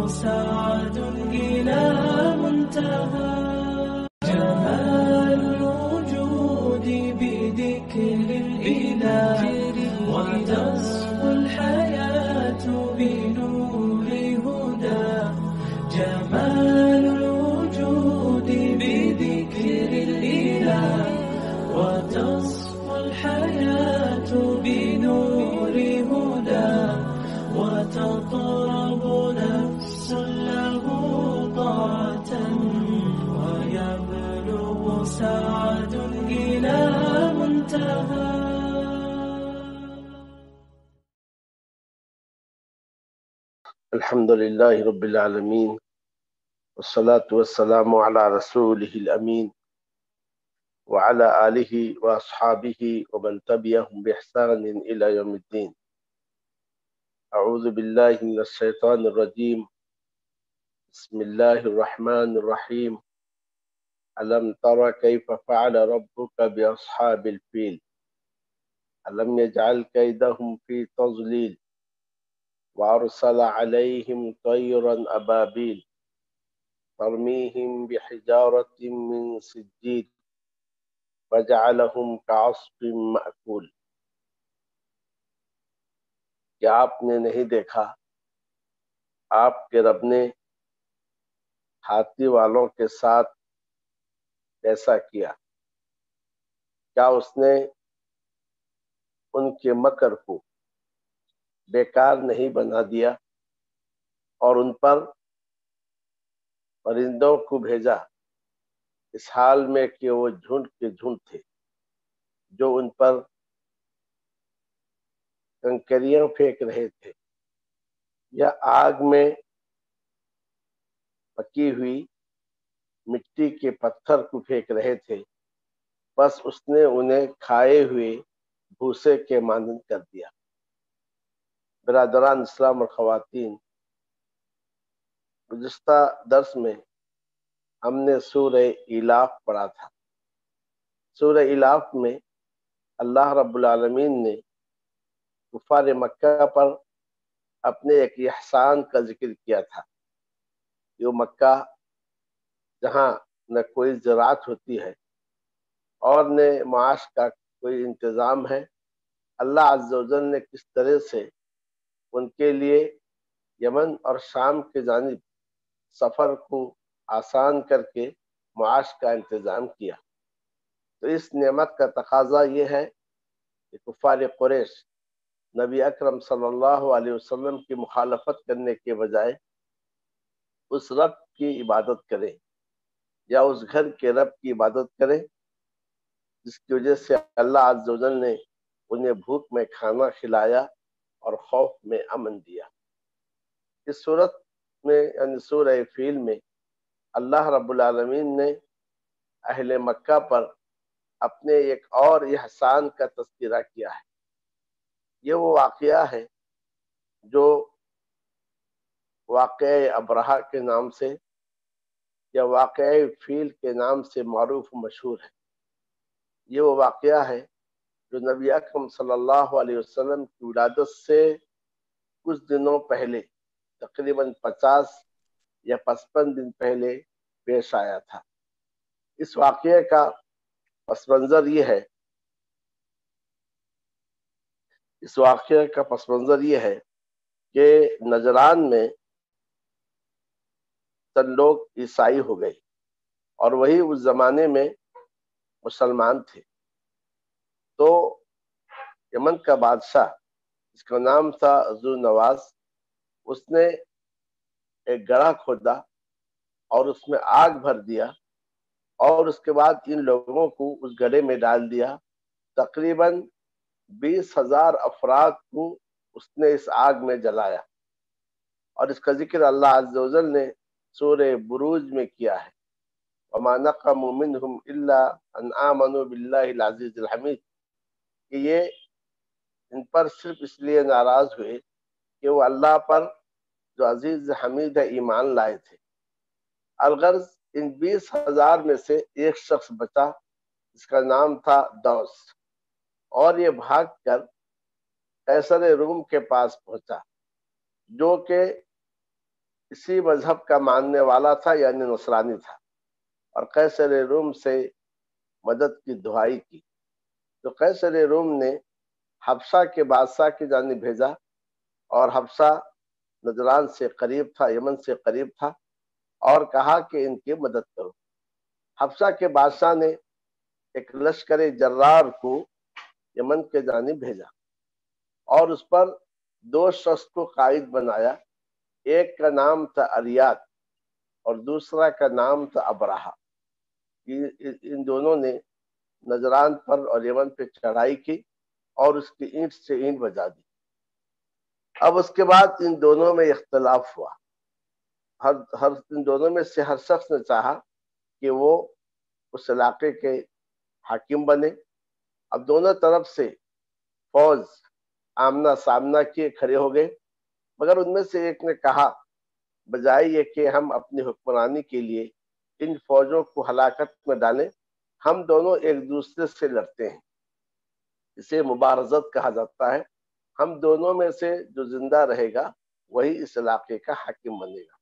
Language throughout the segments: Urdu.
سعد إلى منتهى جمال الوجود بذكر الإله وتصفو الحياة بنور هدى جمال الوجود بذكر الإله وتصفو الحياة بنور هدى وتطرب نفس له طاعة ويبلغ سعد إلى منتهى. الحمد لله رب العالمين والصلاة والسلام على رسوله الأمين وعلى آله وأصحابه ومن تبعهم بإحسان إلى يوم الدين. أعوذ بالله من الشيطان الرجيم. بسم الله الرحمن الرحيم. ألم تر كيف فعل ربك بأصحاب الفيل ألم يجعل كيدهم في تضليل وأرسل عليهم طيرا أبابيل ترميهم بحجارة من سجيل وجعلهم كعصف مأكول. کیا آپ نے نہیں دیکھا آپ کے رب نے ہاتھی والوں کے ساتھ کیسا کیا؟ کیا اس نے ان کے مکر کو بیکار نہیں بنا دیا اور ان پر پرندوں کو بھیجا اس حال میں کہ وہ جھنڈ کے جھنڈ تھے جو ان پر کنکریاں پھینک رہے تھے یا آگ میں پکی ہوئی مٹی کے پتھر کو پھینک رہے تھے، بس اس نے انہیں کھائے ہوئے بھوسے کے مانند کر دیا۔ برادران اسلام اور خواتین، گزشتہ درس میں ہم نے سورہ ایلاف پڑھا تھا۔ سورہ ایلاف میں اللہ رب العالمین نے کفار مکہ پر اپنے ایک احسان کا ذکر کیا تھا۔ یہ مکہ جہاں نہ کوئی زراعت ہوتی ہے اور نہ معاش کا کوئی انتظام ہے، اللہ عز و جل نے کس طرح سے ان کے لیے یمن اور شام کی جانب سفر کو آسان کر کے معاش کا انتظام کیا۔ تو اس نعمت کا تقاضا یہ ہے کہ کفار قریش نبی اکرم صلی اللہ علیہ وسلم کی مخالفت کرنے کے بجائے اس رب کی عبادت کریں یا اس گھر کے رب کی عبادت کریں جس کی وجہ سے اللہ عز و جل نے انہیں بھوک میں کھانا کھلایا اور خوف میں امن دیا۔ اس صورت میں یعنی سورہ فیل میں اللہ رب العالمین نے اہل مکہ پر اپنے ایک اور احسان کا تذکرہ کیا ہے۔ یہ وہ واقعہ ہے جو واقعہ ابرہہ کے نام سے یا واقعہ فیل کے نام سے معروف و مشہور ہے۔ یہ وہ واقعہ ہے جو نبی اکرم صلی اللہ علیہ وسلم کی ولادت سے کچھ دنوں پہلے تقریباً 50 یا 55 دن پہلے پیش آیا تھا۔ اس واقعے کا پس منظر یہ ہے کہ نجران میں چند لوگ عیسائی ہو گئے اور وہی اس زمانے میں مسلمان تھے۔ تو یمن کا بادشاہ جس کا نام تھا ذو نواز، اس نے ایک گڑھا کھودا اور اس میں آگ بھر دیا اور اس کے بعد ان لوگوں کو اس گڑھے میں ڈال دیا۔ تقریباً 20,000 افراد کو اس نے اس آگ میں جلایا، اور اس کا ذکر اللہ عز و جل نے سورہ بروج میں کیا ہے۔ وَمَا نَقَمُوا مِنْهُمْ إِلَّا أَنْ آمَنُوا بِاللَّهِ الْعَزِيزِ الْحَمِيدِ کہ یہ ان پر صرف اس لیے ناراض ہوئے کہ وہ اللہ پر جو عزیز حمید ہے ایمان لائے تھے۔ الغرض ان 20,000 میں سے ایک شخص بچا جس کا نام تھا دوس، اور یہ بھاگ کر قیصر روم کے پاس پہنچا جو کہ اسی مذہب کا ماننے والا تھا، یعنی نصرانی تھا، اور قیصر روم سے مدد کی دعائی کی۔ تو قیصر روم نے حبشہ کے بادشاہ کی جانب بھیجا، اور حبشہ نجران سے قریب تھا، یمن سے قریب تھا، اور کہا کہ ان کی مدد کرو۔ حبشہ کے بادشاہ نے ایک لشکر جرار کو یمن کے جانب بھیجا اور اس پر 2 شخص کو قائد بنایا۔ ایک کا نام تھا اریات اور دوسرا کا نام تھا ابرہہ۔ ان دونوں نے نجران پر اور یمن پہ چڑھائی کی اور اس کی اینٹ سے اینٹ بجا دی۔ اب اس کے بعد ان دونوں میں اختلاف ہوا۔ ان دونوں میں سے ہر شخص نے چاہا کہ وہ اس علاقے کے حاکم بنے۔ اب دونوں طرف سے فوج آمنا سامنا کیے کھڑے ہو گئے، مگر ان میں سے ایک نے کہا بجائے یہ کہ ہم اپنی حکمرانی کے لیے ان فوجوں کو ہلاکت میں ڈالیں، ہم دونوں ایک دوسرے سے لڑتے ہیں۔ اسے مبارزت کہا جاتا ہے۔ ہم دونوں میں سے جو زندہ رہے گا وہی اس علاقے کا حاکم بنے گا۔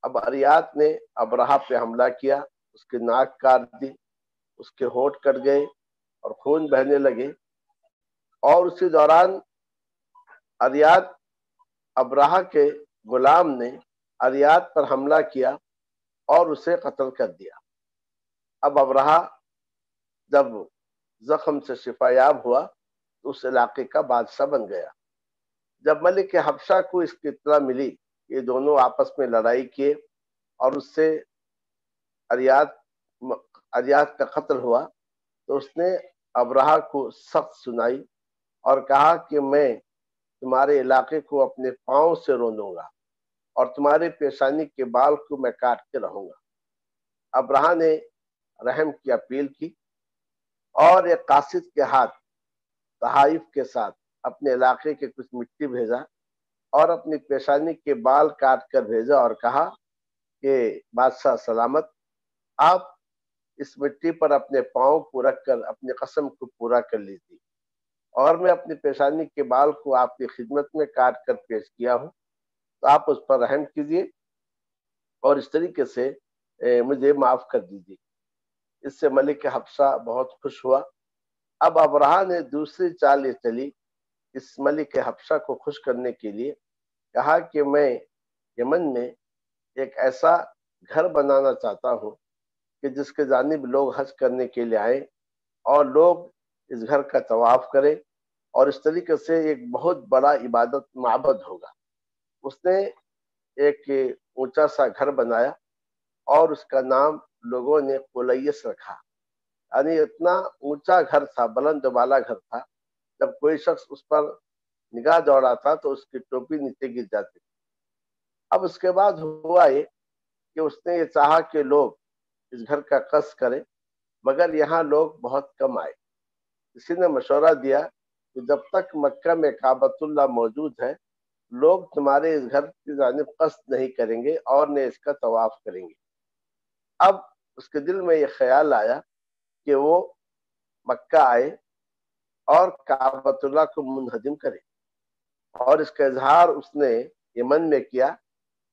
اب اریات نے ابرہہ پہ حملہ کیا، اس کی ناک کاٹ دی، اس کے ہونٹ کٹ گئے اور خون بہنے لگے، اور اسی دوران اریات ابرہہ کے غلام نے اریات پر حملہ کیا اور اسے قتل کر دیا۔ اب ابرہہ جب زخم سے شفا یاب ہوا تو اس علاقے کا بادشاہ بن گیا۔ جب ملک حبشہ کو اس کی اطلاع ملی کہ یہ دونوں آپس میں لڑائی کیے اور اس سے اریات کا قتل ہوا، تو اس نے ابرہہ کو سخت سنائی اور کہا کہ میں تمہارے علاقے کو اپنے پاؤں سے رونوں گا اور تمہارے پیشانی کے بال کو میں کاٹ کے رہوں گا۔ ابرہہ نے رحم کی اپیل کی اور ایک قاصد کے ہاتھ تحائف کے ساتھ اپنے علاقے کے کچھ مٹی بھیجا اور اپنی پیشانی کے بال کاٹ کر بھیجا اور کہا کہ بادشاہ سلامت، آپ اس مٹی پر اپنے پاؤں کو رکھ کر اپنی قسم کو پورا کر لیجیے، اور میں اپنی پیشانی کے بال کو آپ کی خدمت میں کاٹ کر پیش کیا ہوں، تو آپ اس پر رحم کیجیے اور اس طریقے سے مجھے معاف کر دیجیے۔ اس سے ملک حبشہ بہت خوش ہوا۔ اب ابرہہ نے دوسری چال یہ چلی، اس ملک حبشہ کو خوش کرنے کے لیے کہا کہ میں یمن میں ایک ایسا گھر بنانا چاہتا ہوں کہ جس کے جانب لوگ حج کرنے کے لیے آئیں اور لوگ اس گھر کا طواف کریں، اور اس طریقے سے ایک بہت بڑا عبادت معبد ہوگا۔ اس نے ایک اونچا سا گھر بنایا اور اس کا نام لوگوں نے قلیس رکھا، یعنی اتنا اونچا گھر تھا، بلند و بالا گھر تھا، جب کوئی شخص اس پر نگاہ دوڑا تھا تو اس کی ٹوپی نیچے گر جاتی تھی۔ اب اس کے بعد ہوا یہ کہ اس نے یہ چاہا کہ لوگ اس گھر کا قصد کریں، مگر یہاں لوگ بہت کم آئے۔ کسی نے مشورہ دیا کہ جب تک مکہ میں کعبۃ اللہ موجود ہے، لوگ تمہارے اس گھر کی جانب قصد نہیں کریں گے اور نہ اس کا طواف کریں گے۔ اب اس کے دل میں یہ خیال آیا کہ وہ مکہ آئے اور کعبۃ اللہ کو منہدم کرے، اور اس کا اظہار اس نے یمن میں کیا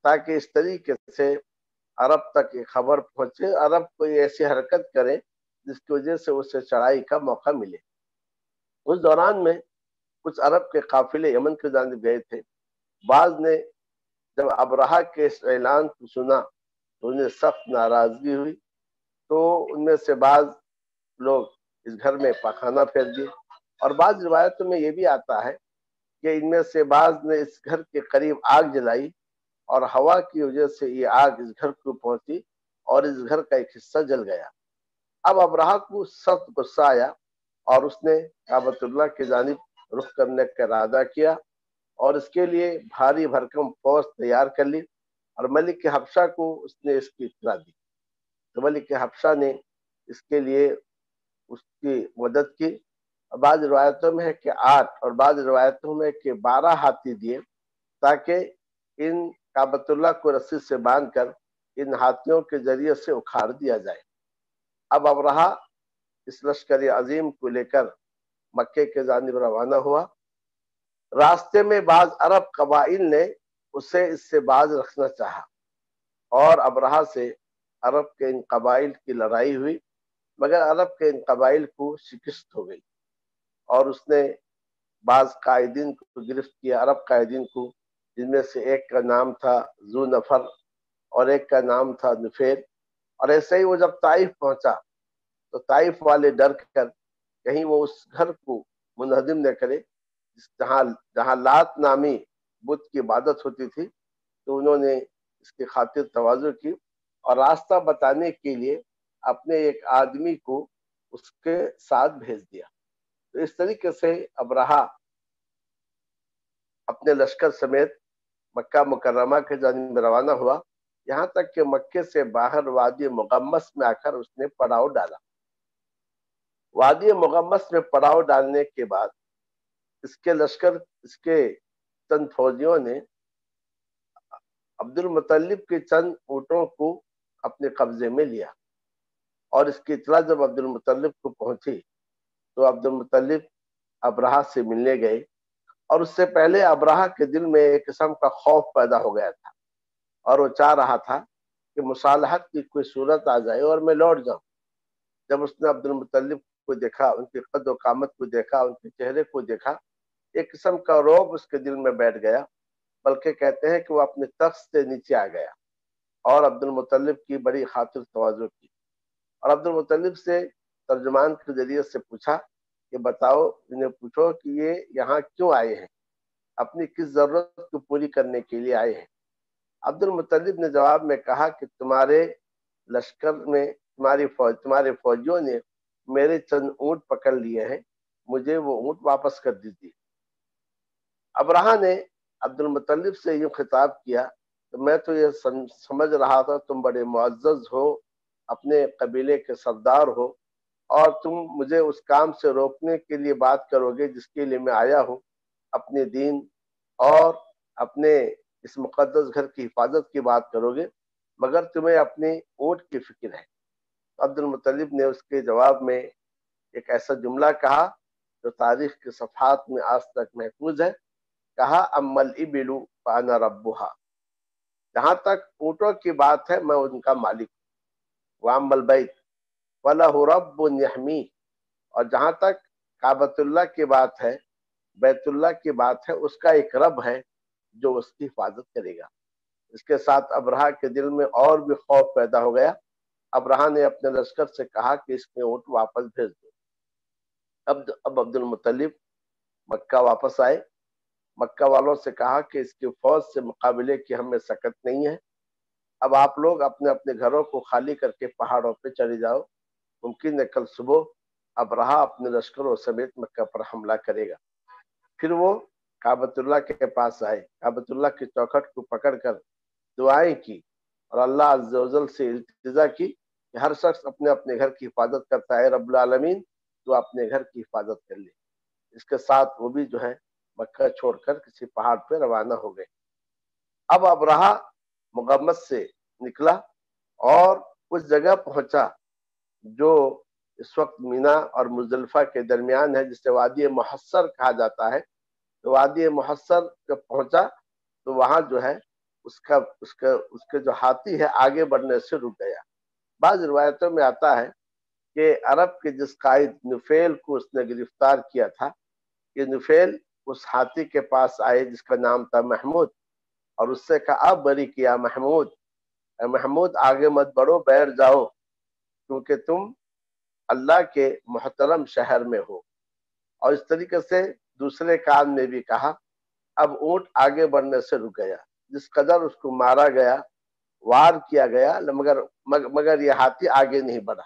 تاکہ اس طریقے سے عرب تک یہ خبر پہنچے، عرب کوئی ایسی حرکت کرے جس کی وجہ سے اسے چڑھائی کا موقع ملے۔ اس دوران میں کچھ عرب کے قافلے یمن کی جانب گئے تھے۔ بعض نے جب ابرہہ کے اس اعلان کو سنا تو انہیں سخت ناراضگی ہوئی، تو ان میں سے بعض لوگ اس گھر میں پاخانہ پھیر دیے، اور بعض روایتوں میں یہ بھی آتا ہے کہ ان میں سے بعض نے اس گھر کے قریب آگ جلائی اور ہوا کی وجہ سے یہ آگ اس گھر کو پہنچی اور اس گھر کا ایک حصہ جل گیا۔ اب ابرہہ کو سخت غصہ آیا اور اس نے کعبۃ اللہ کی جانب رخ کرنے کا ارادہ کیا، اور اس کے لیے بھاری بھرکم فوج تیار کر لی، اور ملک حبشہ کو اس نے اس کی اطلاع دی۔ تو ملک حبشہ نے اس کے لیے اس کی مدد کی۔ بعض روایتوں میں ہے کہ 8 اور بعض روایتوں میں کہ 12 ہاتھی دیے تاکہ ان کعبۃ اللہ کو رسی سے باندھ کر ان ہاتھیوں کے ذریعے سے اکھاڑ دیا جائے۔ اب ابرہہ اس لشکر عظیم کو لے کر مکے کے جانب روانہ ہوا۔ راستے میں بعض عرب قبائل نے اسے اس سے باز رکھنا چاہا، اور ابرہہ سے عرب کے ان قبائل کی لڑائی ہوئی، مگر عرب کے ان قبائل کو شکست ہو گئی، اور اس نے بعض قائدین کو گرفت کیا، عرب قائدین کو، جن میں سے ایک کا نام تھا ذو نفر اور ایک کا نام تھا نفیر۔ اور ایسے ہی وہ جب طائف پہنچا تو طائف والے ڈر کر کہیں وہ اس گھر کو منہدم نہ کرے جہاں لات نامی بت کی عبادت ہوتی تھی، تو انہوں نے اس کی خاطر تواضع کی اور راستہ بتانے کے لیے اپنے ایک آدمی کو اس کے ساتھ بھیج دیا۔ تو اس طریقے سے ابرہہ اپنے لشکر سمیت مکہ مکرمہ کے جانب روانہ ہوا، یہاں تک کہ مکے سے باہر وادی مغمس میں آ کر اس نے پڑاؤ ڈالا۔ وادی مغمس میں پڑاؤ ڈالنے کے بعد اس کے لشکر، اس کے چند فوجیوں نے عبد المطلب کے چند اونٹوں کو اپنے قبضے میں لیا، اور اس کی اطلاع جب عبد المطلب کو پہنچی تو عبد المطلب ابرہہ سے ملنے گئے، اور اس سے پہلے ابرہہ کے دل میں ایک قسم کا خوف پیدا ہو گیا تھا، اور وہ چاہ رہا تھا کہ مصالحت کی کوئی صورت آ جائے اور میں لوٹ جاؤں۔ جب اس نے عبد المطلب کو دیکھا، ان کی قد و قامت کو دیکھا، ان کے چہرے کو دیکھا، ایک قسم کا رعب اس کے دل میں بیٹھ گیا، بلکہ کہتے ہیں کہ وہ اپنے تخت سے نیچے آ گیا اور عبد المطلب کی بڑی خاطر تواضع کی، اور عبد المطلب سے ترجمان کے ذریعے سے پوچھا کہ بتاؤ، انہیں پوچھو کہ یہ یہاں کیوں آئے ہیں، اپنی کس ضرورت کو پوری کرنے کے لیے آئے ہیں۔ عبد المطلب نے جواب میں کہا کہ تمہارے لشکر میں تمہارے فوجیوں نے میرے چند اونٹ پکڑ لیے ہیں، مجھے وہ اونٹ واپس کر دیجیے۔ ابرہہ نے عبد المطلب سے یوں خطاب کیا کہ میں تو یہ سمجھ رہا تھا تم بڑے معزز ہو، اپنے قبیلے کے سردار ہو، اور تم مجھے اس کام سے روکنے کے لیے بات کرو گے جس کے لیے میں آیا ہوں، اپنے دین اور اپنے اس مقدس گھر کی حفاظت کی بات کرو گے، مگر تمہیں اپنے اونٹ کی فکر ہے۔ عبد المطلب نے اس کے جواب میں ایک ایسا جملہ کہا جو تاریخ کے صفحات میں آج تک محفوظ ہے، کہا اما الابل فانا ربها، جہاں تک اونٹوں کی بات ہے میں ان کا مالک ہوں، واما البیت فلہ رب یحمی، اور جہاں تک کعبۃ اللہ کی بات ہے، بیت اللہ کی بات ہے، اس کا ایک رب ہے جو اس کی حفاظت کرے گا۔ اس کے ساتھ ابرہہ کے دل میں اور بھی خوف پیدا ہو گیا۔ ابرہہ نے اپنے لشکر سے کہا کہ اس کے اونٹ واپس بھیج دو۔ اب عبد المطلب مکہ واپس آئے، مکہ والوں سے کہا کہ اس کی فوج سے مقابلے کی ہمیں سکت نہیں ہے، اب آپ لوگ اپنے اپنے گھروں کو خالی کر کے پہاڑوں پہ چلے جاؤ، ممکن ہے کل صبح ابرہہ اپنے لشکروں سمیت مکہ پر حملہ کرے گا۔ پھر وہ کعبۃ اللہ کے پاس آئے، کعبۃ اللہ کی چوکھٹ کو پکڑ کر دعائیں کی اور اللہ عز و جل سے التجا کی کہ ہر شخص اپنے اپنے گھر کی حفاظت کرتا ہے، رب العالمین تو اپنے گھر کی حفاظت کر لے۔ اس کے ساتھ وہ بھی جو ہے مکہ چھوڑ کر کسی پہاڑ پہ روانہ ہو گئے۔ اب ابرہہ مغمس سے نکلا اور اس جگہ پہنچا جو اس وقت مینا اور مزدلفہ کے درمیان ہے، جسے وادی محصر کہا جاتا ہے۔ تو وادی محصر جب پہنچا تو وہاں جو ہے اس کے جو ہاتھی ہے آگے بڑھنے سے رک گیا۔ بعض روایتوں میں آتا ہے کہ عرب کے جس قائد نفیل کو اس نے گرفتار کیا تھا، یہ نفیل اس ہاتھی کے پاس آئے جس کا نام تھا محمود، اور اس سے کہا اب بری کیا محمود، اے محمود آگے مت بڑھو، بیٹھ جاؤ، کیونکہ تم اللہ کے محترم شہر میں ہو۔ اور اس طریقے سے دوسرے کان میں بھی کہا۔ اب اونٹ آگے بڑھنے سے رک گیا، جس قدر اس کو مارا گیا، وار کیا گیا، مگر یہ ہاتھی آگے نہیں بڑھا،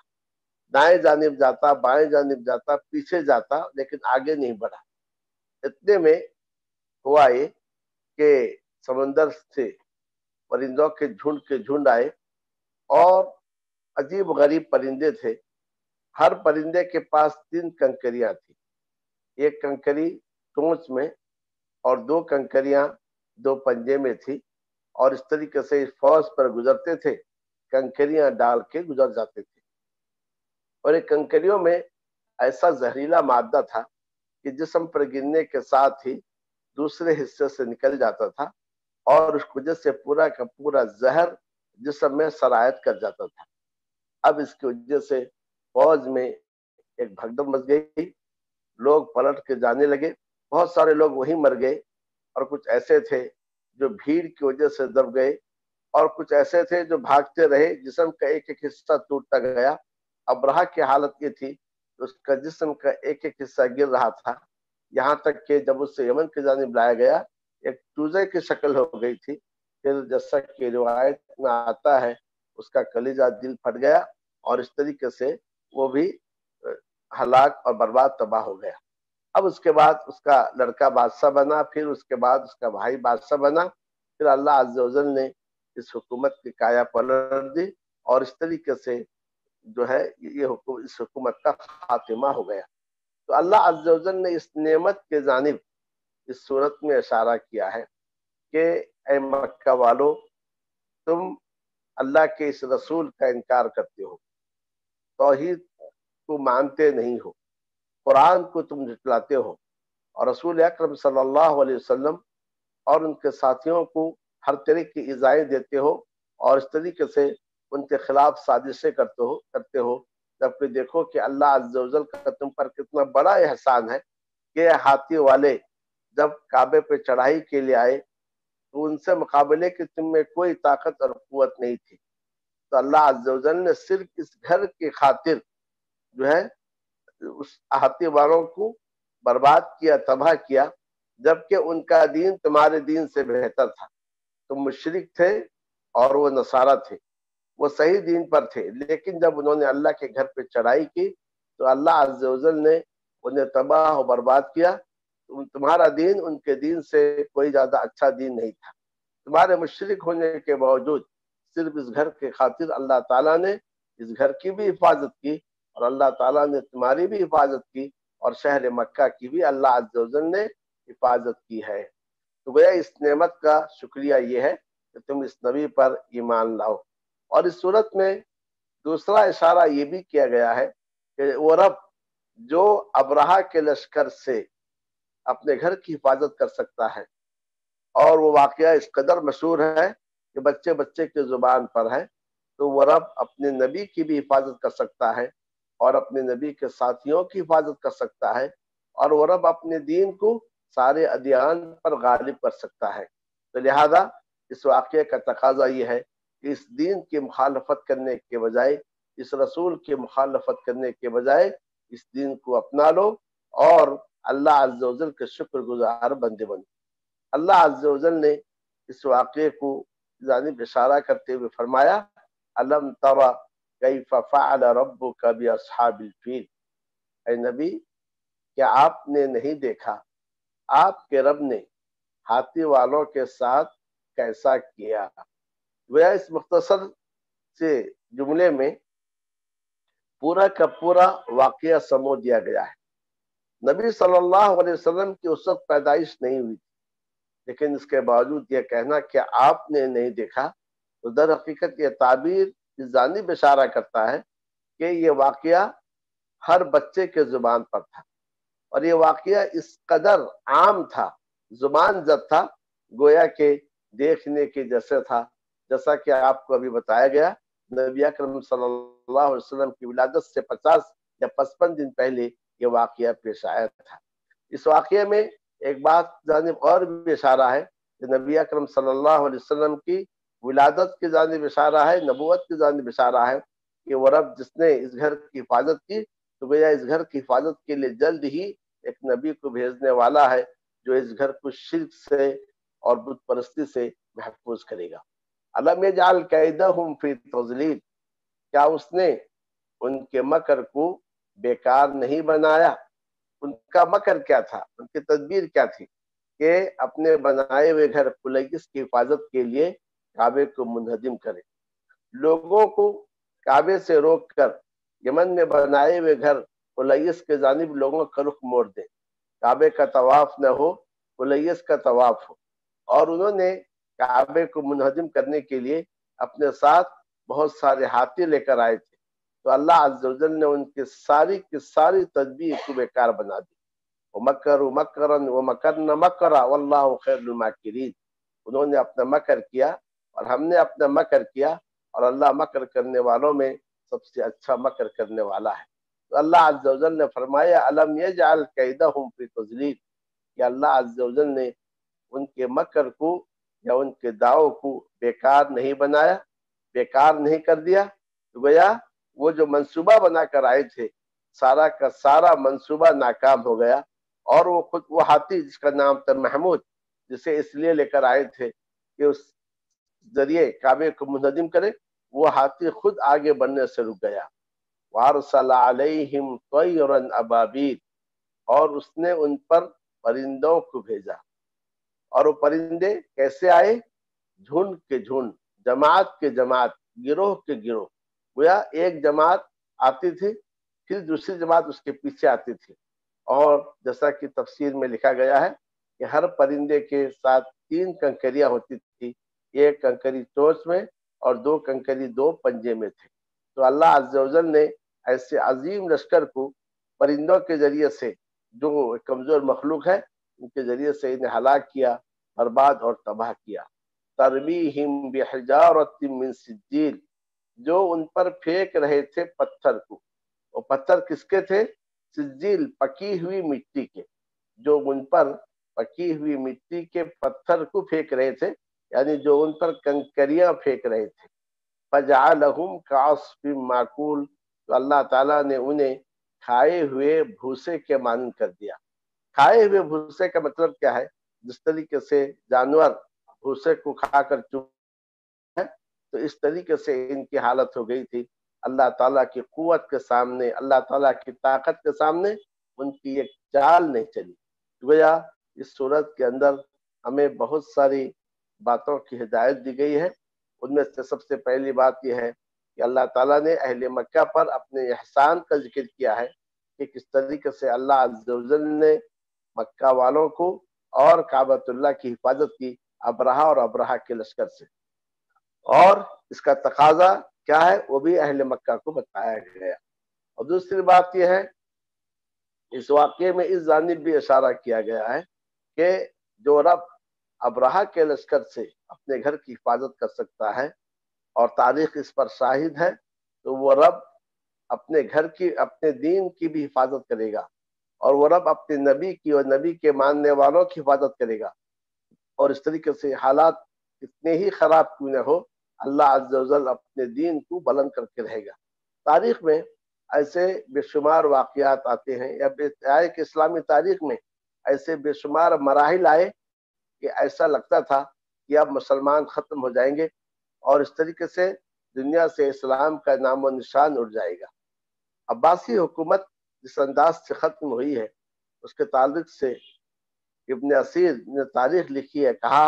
دائیں جانب جاتا، بائیں جانب جاتا، پیچھے جاتا، لیکن آگے نہیں بڑھا۔ اتنے میں ہوا یہ کہ سمندر سے پرندوں کے جھنڈ آئے، اور عجیب غریب پرندے تھے۔ ہر پرندے کے پاس 3 کنکریاں تھیں، ایک کنکری چونچ میں اور 2 کنکریاں 2 پنجے میں تھی، اور اس طریقے سے اس فوج پر گزرتے تھے، کنکریاں ڈال کے گزر جاتے تھے۔ اور ایک کنکریوں میں ایسا زہریلا مادہ تھا کہ جسم پر گرنے کے ساتھ ہی دوسرے حصے سے نکل جاتا تھا، اور اس وجہ سے پورا کا پورا زہر جسم میں سرایت کر جاتا تھا۔ اب اس کی وجہ سے فوج میں ایک بھگدڑ مچ گئی، لوگ پلٹ کے جانے لگے، بہت سارے لوگ وہیں مر گئے، اور کچھ ایسے تھے جو بھیڑ کی وجہ سے دب گئے، اور کچھ ایسے تھے جو بھاگتے رہے، جسم کا ایک ایک حصہ ٹوٹتا گیا۔ ابرہہ کی حالت یہ تھی، اس کا جسم کا ایک ایک حصہ گر رہا تھا، یہاں تک کہ جب اس سے یمن کی جانب لایا گیا ایک چوزے کی شکل ہو گئی تھی۔ پھر جیسا کہ روایت میں آتا ہے اس کا کلیجہ دل پھٹ گیا، اور اس طریقے سے وہ بھی ہلاک اور برباد تباہ ہو گیا۔ اب اس کے بعد اس کا لڑکا بادشاہ بنا، پھر اس کے بعد اس کا بھائی بادشاہ بنا، پھر اللہ عز و جل نے اس حکومت کی کایا پلٹ دی، اور اس طریقے سے جو ہے اس حکومت کا خاتمہ ہو گیا۔ تو اللہ عز و جل نے اس نعمت کے جانب اس صورت میں اشارہ کیا ہے کہ اے مکہ والو، تم اللہ کے اس رسول کا انکار کرتے ہو، توحید کو مانتے نہیں ہو، قرآن کو تم جھٹلاتے ہو، اور رسول اکرم صلی اللہ علیہ وسلم اور ان کے ساتھیوں کو ہر طرح کی ایذائیں دیتے ہو، اور اس طریقے سے ان کے خلاف سازشیں کرتے ہو، جبکہ دیکھو کہ اللہ عز و جل کا تم پر کتنا بڑا احسان ہے کہ ہاتھی والے جب کعبے پہ چڑھائی کے لیے آئے تو ان سے مقابلے کی تم میں کوئی طاقت اور قوت نہیں تھی، تو اللہ عز و جل نے صرف اس گھر کی خاطر جو ہے اس ہاتھی والوں کو برباد کیا، تباہ کیا، جبکہ ان کا دین تمہارے دین سے بہتر تھا۔ تم مشرک تھے اور وہ نصارہ تھے، وہ صحیح دین پر تھے، لیکن جب انہوں نے اللہ کے گھر پہ چڑھائی کی تو اللہ عز و جل نے انہیں تباہ و برباد کیا۔ تمہارا دین ان کے دین سے کوئی زیادہ اچھا دین نہیں تھا۔ تمہارے مشرک ہونے کے باوجود صرف اس گھر کے خاطر اللہ تعالیٰ نے اس گھر کی بھی حفاظت کی، اور اللہ تعالیٰ نے تمہاری بھی حفاظت کی، اور شہر مکہ کی بھی اللہ عز و جل نے حفاظت کی ہے۔ تو گویا اس نعمت کا شکریہ یہ ہے کہ تم اس نبی پر ایمان لاؤ۔ اور اس صورت میں دوسرا اشارہ یہ بھی کیا گیا ہے کہ وہ رب جو ابرہہ کے لشکر سے اپنے گھر کی حفاظت کر سکتا ہے، اور وہ واقعہ اس قدر مشہور ہے کہ بچے بچے کی زبان پر ہے، تو وہ رب اپنے نبی کی بھی حفاظت کر سکتا ہے، اور اپنے نبی کے ساتھیوں کی حفاظت کر سکتا ہے، اور وہ رب اپنے دین کو سارے ادیان پر غالب کر سکتا ہے۔ تو لہذا اس واقعے کا تقاضا یہ ہے کہ اس دین کی مخالفت کرنے کے بجائے، اس رسول کی مخالفت کرنے کے بجائے اس دین کو اپنا لو، اور اللہ عز و جل کے شکر گزار بندے بنو۔ اللہ عز و جل نے اس واقعے کو جانب اشارہ کرتے ہوئے فرمایا، الم تر کیف فعل ربک باصحاب الفیل، اے نبی کیا آپ نے نہیں دیکھا آپ کے رب نے ہاتھی والوں کے ساتھ کیسا کیا۔ وہ اس مختصر سے جملے میں پورا کا پورا واقعہ سمو دیا گیا ہے۔ نبی صلی اللہ علیہ وسلم کی اس وقت پیدائش نہیں ہوئی تھی، لیکن اس کے باوجود یہ کہنا کہ آپ نے نہیں دیکھا، تو در حقیقت یہ تعبیر اس جانب اشارہ کرتا ہے کہ یہ واقعہ ہر بچے کے زبان پر تھا، اور یہ واقعہ اس قدر عام تھا، زبان زد تھا، گویا کہ دیکھنے کے جیسے تھا، جیسا کہ آپ کو ابھی بتایا گیا نبی اکرم صلی اللہ علیہ وسلم کی ولادت سے 50 یا 55 دن پہلے یہ واقعہ پیش آیا تھا۔ اس واقعے میں ایک بات جانب اور بھی اشارہ ہے کہ نبی اکرم صلی اللہ علیہ وسلم کی ولادت کی جانب اشارہ ہے، نبوت کی جانب اشارہ ہے کہ وہ رب جس نے اس گھر کی حفاظت کی، تو گویا اس گھر کی حفاظت کے لیے جلد ہی ایک نبی کو بھیجنے والا ہے جو اس گھر کو شرک سے اور بت پرستی سے محفوظ کرے گا۔ الم یجعل کیدہم فی تضلیل، کیا اس نے ان کے مکر کو بیکار نہیں بنایا؟ ان کا مکر کیا تھا، ان کی تدبیر کیا تھی کہ اپنے بنائے ہوئے گھر قلیس کی حفاظت کے لیے کعبے کو منہدم کرے، لوگوں کو کعبے سے روک کر یمن میں بنائے ہوئے گھر قلیس کے جانب لوگوں کا رخ موڑ دیں، کعبے کا طواف نہ ہو، قلیس کا طواف ہو، اور انہوں نے کعبے کو منہدم کرنے کے لیے اپنے ساتھ بہت سارے ہاتھی لے کر آئے تھے، تو اللہ عز و جل نے ان کی ساری تدبیر کو بیکار بنا دی۔ وَمَكَرُوا مَكْرًا وَمَكَرْنَا مَكْرًا وَاللَّهُ خَيْرُ الْمَاكِرِينَ۔ انہوں نے اپنا مکر کیا اور ہم نے اپنا مکر کیا، اور اللہ مکر کرنے والوں میں سب سے اچھا مکر کرنے والا ہے۔ تو اللہ عز و جل نے فرمایا الم یجعل کیدہم فی تضلیل، کہ اللہ عز و جل نے ان کے مکر کو یا ان کے دعووں کو بیکار نہیں بنایا، بیکار نہیں کر دیا۔ تو گویا وہ جو منصوبہ بنا کر آئے تھے، سارا کا سارا منصوبہ ناکام ہو گیا، اور وہ خود وہ ہاتھی جس کا نام تھا محمود، جسے اس لیے لے کر آئے تھے کہ اس ذریعے کعبے کو منہدم کرے، وہ ہاتھی خود آگے بڑھنے سے رک گیا۔ وارسل علیہم طیرا ابابیل، اور اس نے ان پر پرندوں کو بھیجا، اور وہ پرندے کیسے آئے؟ جھنڈ کے جھنڈ، جماعت کے جماعت، گروہ کے گروہ۔ گویا ایک جماعت آتی تھی، پھر دوسری جماعت اس کے پیچھے آتی تھی، اور جیسا کہ تفسیر میں لکھا گیا ہے کہ ہر پرندے کے ساتھ 3 کنکریاں ہوتی تھی، ایک کنکری چونچ میں اور 2 کنکری 2 پنجے میں تھے۔ تو اللہ عز و جل نے ایسے عظیم لشکر کو پرندوں کے ذریعے سے، جو کمزور مخلوق ہے، ان کے ذریعے سے انہیں ہلاک کیا، برباد اور تباہ کیا۔ ترمیہم بحجارۃ من سجیل، جو ان پر پھینک رہے تھے پتھر کو۔ وہ پتھر کس کے تھے؟ سجیل، پکی ہوئی مٹی کے، جو ان پر پکی ہوئی مٹی کے پتھر کو پھینک رہے تھے، یعنی جو ان پر کنکریاں پھینک رہے تھے۔ فجعلہم کعصف معکول، تو اللہ تعالیٰ نے انہیں کھائے ہوئے بھوسے کے مانند کر دیا۔ کھائے ہوئے بھوسے کا مطلب کیا ہے؟ جس طریقے سے جانور بھوسے کو کھا کر چوک ہے، تو اس طریقے سے ان کی حالت ہو گئی تھی۔ اللہ تعالیٰ کی قوت کے سامنے، اللہ تعالیٰ کی طاقت کے سامنے ان کی ایک چال نہیں چلی۔ گویا اس صورت کے اندر ہمیں بہت ساری باتوں کی ہدایت دی گئی ہے۔ ان میں سے سب سے پہلی بات یہ ہے کہ اللہ تعالیٰ نے اہل مکہ پر اپنے احسان کا ذکر کیا ہے، کہ کس طریقے سے اللہ عز و جل نے مکہ والوں کو اور کعبۃ اللہ کی حفاظت کی ابرہہ اور ابرہہ کے لشکر سے، اور اس کا تقاضا کیا ہے وہ بھی اہل مکہ کو بتایا گیا۔ اور دوسری بات یہ ہے، اس واقعے میں اس جانب بھی اشارہ کیا گیا ہے کہ جو رب ابرہہ کے لشکر سے اپنے گھر کی حفاظت کر سکتا ہے، اور تاریخ اس پر شاہد ہے، تو وہ رب اپنے گھر کی، اپنے دین کی بھی حفاظت کرے گا، اور وہ رب اپنے نبی کی اور نبی کے ماننے والوں کی حفاظت کرے گا۔ اور اس طریقے سے حالات کتنے ہی خراب کیوں نہ ہو، اللہ عز و جل اپنے دین کو بلند کر کے رہے گا۔ تاریخ میں ایسے بے شمار واقعات آتے ہیں، یا کہ اسلامی تاریخ میں ایسے بے شمار مراحل آئے کہ ایسا لگتا تھا کہ اب مسلمان ختم ہو جائیں گے، اور اس طریقے سے دنیا سے اسلام کا نام و نشان اڑ جائے گا۔ عباسی حکومت جس انداز سے ختم ہوئی ہے، اس کے تعلق سے ابن اسیر نے تاریخ لکھی ہے، کہا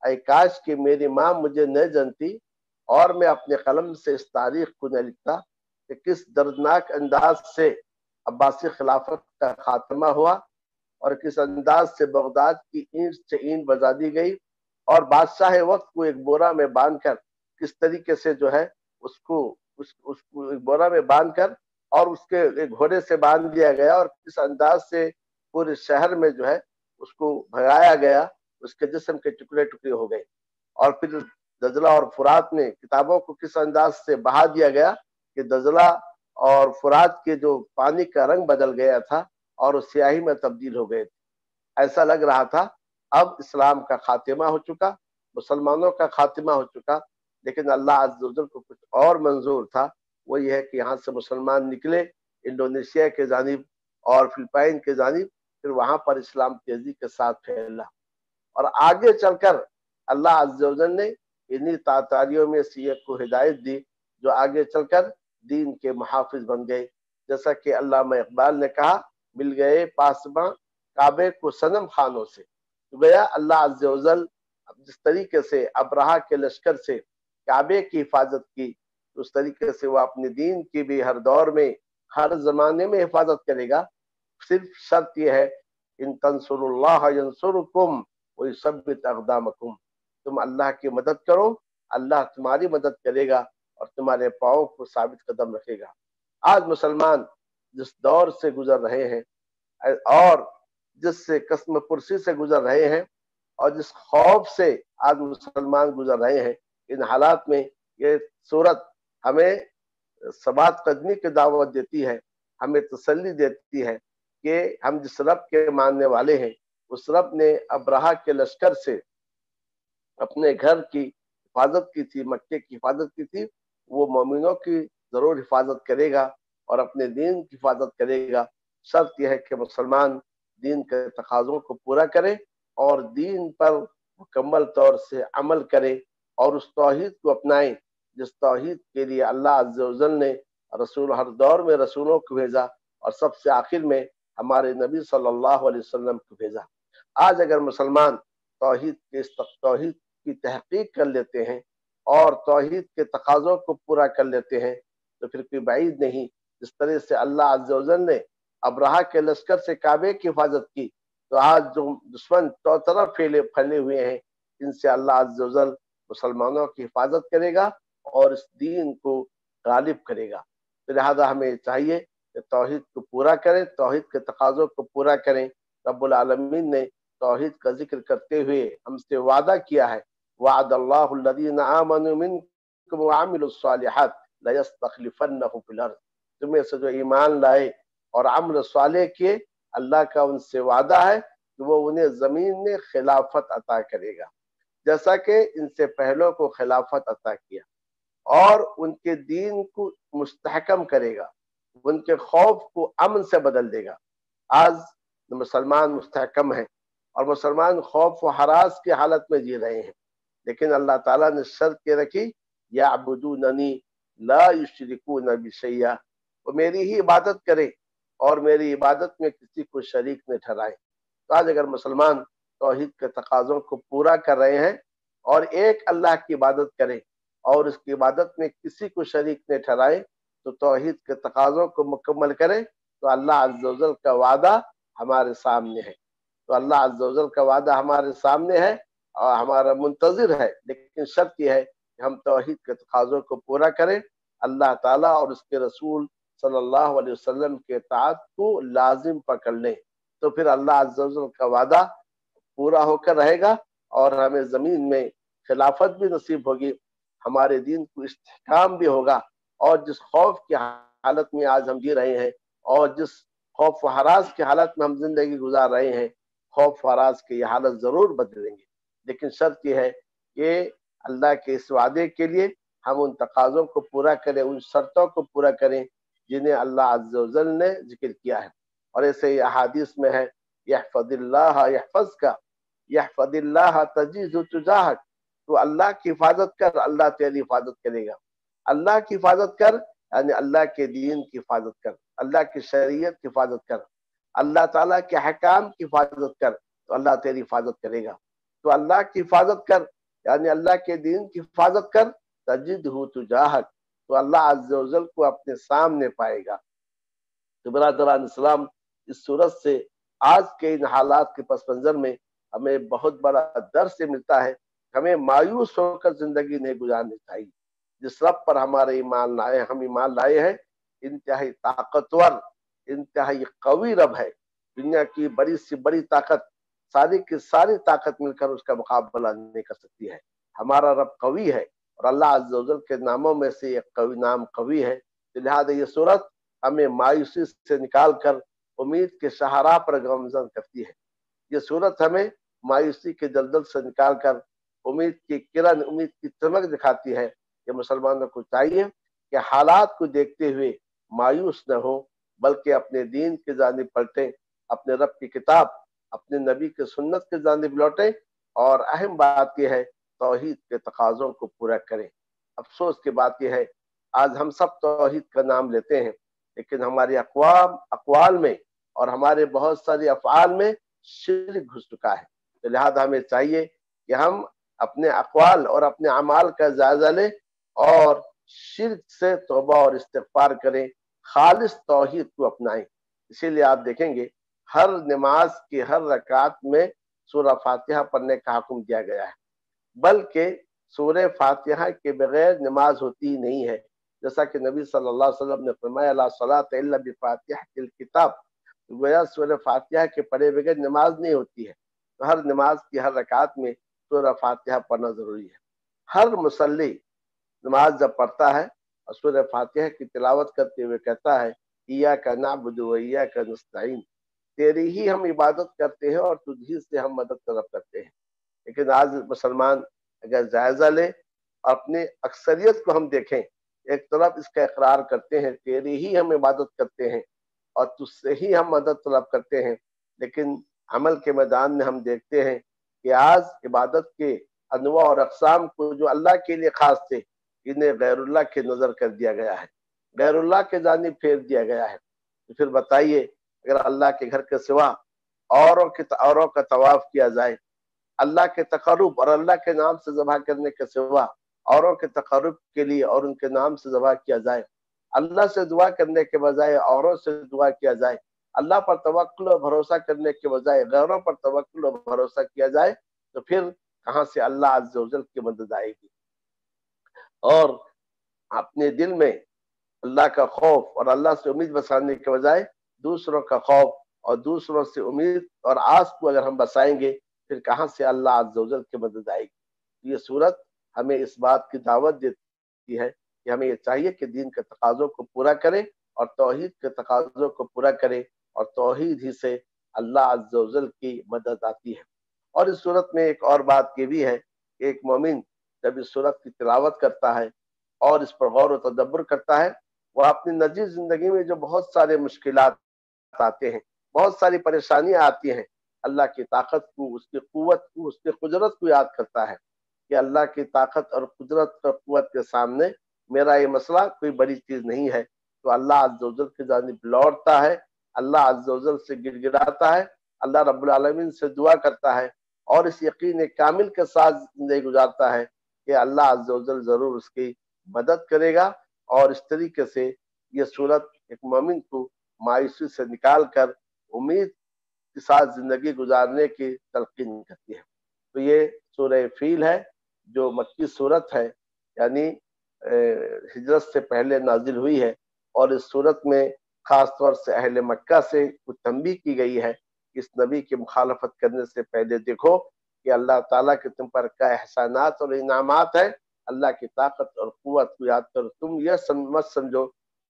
اے کاش کہ میری ماں مجھے نہ جانتی اور میں اپنے قلم سے اس تاریخ کو نہ لکھتا کہ کس دردناک انداز سے عباسی خلافت کا خاتمہ ہوا، اور کس انداز سے بغداد کی اینٹ سے اینٹ بجا دی گئی، اور بادشاہ وقت کو ایک بورا میں باندھ کر کس طریقے سے جو ہے اس کو ایک بورا میں باندھ کر اور اس کے ایک گھوڑے سے باندھ دیا گیا، اور کس انداز سے پورے شہر میں جو ہے اس کو بھگایا گیا، اس کے جسم کے ٹکڑے ٹکڑے ہو گئے۔ اور پھر دجلہ اور فرات میں کتابوں کو کس انداز سے بہا دیا گیا کہ دجلہ اور فرات کے جو پانی کا رنگ بدل گیا تھا اور اس سیاہی میں تبدیل ہو گئے تھے۔ ایسا لگ رہا تھا اب اسلام کا خاتمہ ہو چکا، مسلمانوں کا خاتمہ ہو چکا، لیکن اللہ عز و جل کو کچھ اور منظور تھا۔ وہ یہ ہے کہ یہاں سے مسلمان نکلے انڈونیشیا کے جانب اور فلپائن کے جانب، پھر وہاں پر اسلام تیزی کے ساتھ پھیلا، اور آگے چل کر اللہ عز و جل نے انہی تاتاریوں میں سے ایک کو ہدایت دی جو آگے چل کر دین کے محافظ بن گئے۔ جیسا کہ علامہ اقبال نے کہا، مل گئے پاسباں کعبے کو صنم خانوں سے۔ تو گیا اللہ عز و جل جس طریقے سے ابرہہ کے لشکر سے کعبے کی حفاظت کی، اس طریقے سے وہ اپنے دین کی بھی ہر دور میں، ہر زمانے میں حفاظت کرے گا۔ صرف شرط یہ ہے، ان تنصروا اللہ ینصرکم ویثبت اقدامکم، تم اللہ کی مدد کرو، اللہ تمہاری مدد کرے گا اور تمہارے پاؤں کو ثابت قدم رکھے گا۔ آج مسلمان جس دور سے گزر رہے ہیں اور جس سے قسم پرسی سے گزر رہے ہیں، اور جس خوف سے آج مسلمان گزر رہے ہیں، ان حالات میں یہ صورت ہمیں ثبات قدمی کی دعوت دیتی ہے، ہمیں تسلی دیتی ہے کہ ہم جس رب کے ماننے والے ہیں، اس رب نے ابرہہ کے لشکر سے اپنے گھر کی حفاظت کی تھی، مکے کی حفاظت کی تھی، وہ مومنوں کی ضرور حفاظت کرے گا اور اپنے دین کی حفاظت کرے گا۔ شرط یہ ہے کہ مسلمان دین کے تقاضوں کو پورا کرے اور دین پر مکمل طور سے عمل کرے اور اس توحید کو اپنائیں جس توحید کے لیے اللہ عز و جل نے ہر دور میں رسولوں کو بھیجا اور سب سے آخر میں ہمارے نبی صلی اللہ علیہ وسلم کو بھیجا۔ آج اگر مسلمان توحید کی تحقیق کر لیتے ہیں اور توحید کے تقاضوں کو پورا کر لیتے ہیں تو پھر کوئی بعید نہیں، جس طرح سے اللہ عز و جل نے ابرہہ کے لشکر سے کعبے کی حفاظت کی، تو آج جو دشمن تو طرف پھیلے ہوئے ہیں، ان سے اللہ عز و جل مسلمانوں کی حفاظت کرے گا اور اس دین کو غالب کرے گا۔ تو لہذا ہمیں چاہیے کہ توحید کو پورا کریں، توحید کے تقاضوں کو پورا کریں۔ رب العالمین نے توحید کا ذکر کرتے ہوئے ہم سے وعدہ کیا ہے، وعد اللہ الذین آمنوا منکم وعملوا الصالحات لیستخلفنہم فی الارض، تمہیں سے جو ایمان لائے اور عمل صالح کیے، اللہ کا ان سے وعدہ ہے کہ وہ انہیں زمین میں خلافت عطا کرے گا، جیسا کہ ان سے پہلوں کو خلافت عطا کیا، اور ان کے دین کو مستحکم کرے گا، ان کے خوف کو امن سے بدل دے گا۔ آج مسلمان مستحکم ہیں اور مسلمان خوف و ہراس کی حالت میں جی رہے ہیں، لیکن اللہ تعالیٰ نے شرط یہ رکھی، یعبدوننی لا یشرکون بی شیئا، وہ میری ہی عبادت کرے اور میری عبادت میں کسی کو شریک نہ ٹھہرائے۔ تو آج اگر مسلمان توحید کے تقاضوں کو پورا کر رہے ہیں اور ایک اللہ کی عبادت کریں اور اس کی عبادت میں کسی کو شریک نہ ٹھہرائے، تو توحید کے تقاضوں کو مکمل کریں، تو اللہ عز و جل کا وعدہ ہمارے سامنے ہے، تو اللہ عز و جل کا وعدہ ہمارے سامنے ہے اور ہمارا منتظر ہے، لیکن شرط یہ ہے کہ ہم توحید کے تقاضوں کو پورا کریں، اللہ تعالیٰ اور اس کے رسول صلی اللہ علیہ وسلم کے اطاعت کو لازم پکڑ لیں، تو پھر اللہ عز و جل کا وعدہ پورا ہو کر رہے گا اور ہمیں زمین میں خلافت بھی نصیب ہوگی، ہمارے دین کو استحکام بھی ہوگا، اور جس خوف کی حالت میں آج ہم جی رہے ہیں اور جس خوف و ہراس کی حالت میں ہم زندگی گزار رہے ہیں، خوف و ہراس کی یہ حالت ضرور بدلیں گے، لیکن شرط یہ ہے کہ اللہ کے اس وعدے کے لیے ہم ان تقاضوں کو پورا کریں، ان شرطوں کو پورا کریں جنہیں اللہ عز و جل نے ذکر کیا ہے، اور ایسے ہی احادیث میں ہے، یحفظ اللہ یحفظک، یحفظ اللہ تجدہ تجاہک، تو اللہ کی حفاظت کر، اللہ تیری حفاظت کرے گا۔ اللہ کی حفاظت کر یعنی اللہ کے دین کی حفاظت کر، اللہ کی شریعت کی حفاظت کر، اللہ تعالیٰ کے حکام کی حفاظت کر، تو اللہ تیری حفاظت کرے گا۔ تو اللہ کی حفاظت کر یعنی اللہ کے دین کی حفاظت کر، تجدہ تجاہک، تو اللہ عز و جل کو اپنے سامنے پائے گا۔ تو برادران اسلام، اس صورت سے آج کے ان حالات کے پس منظر میں ہمیں بہت بڑا درس ملتا ہے، ہمیں مایوس ہو کر زندگی نہیں گزارنی چاہیے۔ جس رب پر ہمارے ہم ایمان لائے ہیں، انتہائی طاقتور، انتہائی قوی رب ہے، دنیا کی بڑی سے بڑی طاقت، ساری کی ساری طاقت مل کر اس کا مقابلہ نہیں کر سکتی ہے۔ ہمارا رب قوی ہے اور اللہ عز و جل کے ناموں میں سے ایک قوی نام قوی ہے، لہذا یہ صورت ہمیں مایوسی سے نکال کر امید کے شاہراہ پر گامزن کرتی ہے۔ یہ صورت ہمیں مایوسی کے دلدل سے نکال کر امید کی کرن، امید کی چمک دکھاتی ہے کہ مسلمانوں کو چاہیے کہ حالات کو دیکھتے ہوئے مایوس نہ ہو، بلکہ اپنے دین کی جانب پلٹیں، اپنے رب کی کتاب، اپنے نبی کی سنت کی جانب لوٹیں، اور اہم بات یہ ہے توحید کے تقاضوں کو پورا کریں۔ افسوس کی بات یہ ہے آج ہم سب توحید کا نام لیتے ہیں، لیکن ہماری اقوال میں اور ہمارے بہت ساری افعال میں شرک گھس چکا ہے، تو لہذا ہمیں چاہیے کہ ہم اپنے اقوال اور اپنے اعمال کا جائزہ لیں اور شرک سے توبہ اور استغفار کریں، خالص توحید کو اپنائیں۔ اسی لیے آپ دیکھیں گے ہر نماز کی ہر رکعت میں سورہ فاتحہ پڑھنے کا حکم دیا گیا ہے، بلکہ سورہ فاتحہ کے بغیر نماز ہوتی ہی نہیں ہے، جیسا کہ نبی صلی اللہ علیہ وسلم نے فرمایا لا صلاۃ الا بفاتحۃ الکتاب، گویا سورہ فاتحہ کے پڑھے بغیر نماز نہیں ہوتی ہے۔ تو ہر نماز کی ہر رکعت میں سورہ فاتحہ پڑھنا ضروری ہے۔ ہر مصلی نماز جب پڑھتا ہے اور سورہ فاتحہ کی تلاوت کرتے ہوئے کہتا ہے ایاک نعبد و ایاک نستعین، تیری ہی ہم عبادت کرتے ہیں اور تجھ ہی سے ہم مدد طلب کرتے ہیں۔ لیکن آج مسلمان اگر جائزہ لے اور اپنی اکثریت کو ہم دیکھیں، ایک طرف اس کا اقرار کرتے ہیں تیری ہی ہم عبادت کرتے ہیں اور تجھ سے ہی ہم مدد طلب کرتے ہیں، لیکن عمل کے میدان میں ہم دیکھتے ہیں کہ آج عبادت کے انواع اور اقسام کو جو اللہ کے لیے خاص تھے انہیں غیر اللہ کے نظر کر دیا گیا ہے، غیر اللہ کے جانب پھیر دیا گیا ہے۔ تو پھر بتائیے اگر اللہ کے گھر کے سوا اوروں کا طواف کیا جائے، اللہ کے تقرب اور اللہ کے نام سے ذبح کرنے کے سوا اوروں کے تقرب کے لیے اور ان کے نام سے ذبح کیا جائے، اللہ سے دعا کرنے کے بجائے اوروں سے دعا کیا جائے، اللہ پر توکل و بھروسہ کرنے کے بجائے غیروں پر توکل و بھروسہ کیا جائے، تو پھر کہاں سے اللہ عز و جل کی مدد آئے گی؟ اور اپنے دل میں اللہ کا خوف اور اللہ سے امید بسانے کے بجائے دوسروں کا خوف اور دوسروں سے امید اور آس کو اگر ہم بسائیں گے، پھر کہاں سے اللہ عز و جل کی مدد آئے گی؟ یہ صورت ہمیں اس بات کی دعوت دیتی ہے کہ ہمیں یہ چاہیے کہ دین کے تقاضوں کو پورا کریں اور توحید کے تقاضوں کو پورا کریں، اور توحید ہی سے اللہ عز و جل کی مدد آتی ہے۔ اور اس صورت میں ایک اور بات یہ بھی ہے کہ ایک مومن جب اس صورت کی تلاوت کرتا ہے اور اس پر غور و تدبر کرتا ہے، وہ اپنی نجی زندگی میں جو بہت سارے مشکلات آتے ہیں، بہت ساری پریشانیاں آتی ہیں، اللہ کی طاقت کو، اس کی قوت کو، اس کی قدرت کو یاد کرتا ہے کہ اللہ کی طاقت اور قدرت اور قوت کے سامنے میرا یہ مسئلہ کوئی بڑی چیز نہیں ہے، تو اللہ عز و جل کی جانب لوٹتا ہے، اللہ عز و جل سے گر گراتا ہے، اللہ رب العالمین سے دعا کرتا ہے، اور اس یقین کامل کے ساتھ زندگی گزارتا ہے کہ اللہ عز و جل ضرور اس کی مدد کرے گا۔ اور اس طریقے سے یہ صورت ایک مومن کو مایوسی سے نکال کر امید کے ساتھ زندگی گزارنے کی تلقین کرتی ہے۔ تو یہ سورہ فیل ہے جو مکی صورت ہے، یعنی ہجرت سے پہلے نازل ہوئی ہے، اور اس صورت میں خاص طور سے اہل مکہ سے کچھ تنبیہ کی گئی ہے کہ اس نبی کی مخالفت کرنے سے پہلے دیکھو کہ اللہ تعالیٰ کے تم پر کیا احسانات اور انعامات ہیں، اللہ کی طاقت اور قوت کو یاد کرو، تم یہ مت سمجھو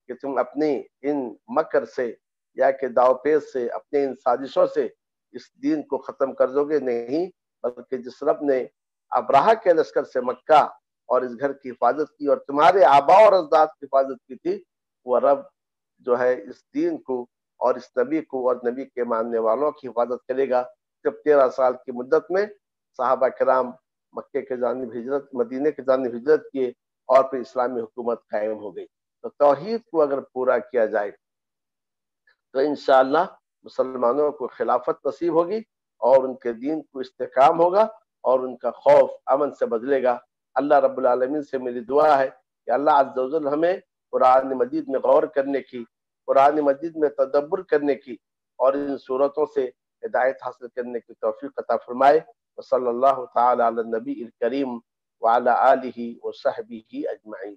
کہ تم اپنی ان مکر سے یا کہ داؤ پیچ سے، اپنے ان سازشوں سے اس دین کو ختم کر دو گے، نہیں، بلکہ جس رب نے ابراہہ کے لشکر سے مکہ اور اس گھر کی حفاظت کی اور تمہارے آباء اور اجداد کی حفاظت کی تھی، وہ رب جو ہے اس دین کو اور اس نبی کو اور نبی کے ماننے والوں کی حفاظت کرے گا۔ جب 13 سال کی مدت میں صحابہ کرام مکے کے جانب ہجرت، مدینے کے جانب ہجرت کیے اور پھر اسلامی حکومت قائم ہو گئی۔ تو توحید کو اگر پورا کیا جائے تو انشاءاللہ مسلمانوں کو خلافت نصیب ہوگی اور ان کے دین کو استحکام ہوگا اور ان کا خوف امن سے بدلے گا۔ اللہ رب العالمین سے میری دعا ہے کہ اللہ عز و جل ہمیں قرآن مجید میں غور کرنے کی، قرآن مجید میں تدبر کرنے کی اور ان صورتوں سے ہدایت حاصل کرنے کی توفیق عطا فرمائے۔ وصلی اللہ تعالی علی النبی الکریم وعلی آلہ وصحبہ اجمعین۔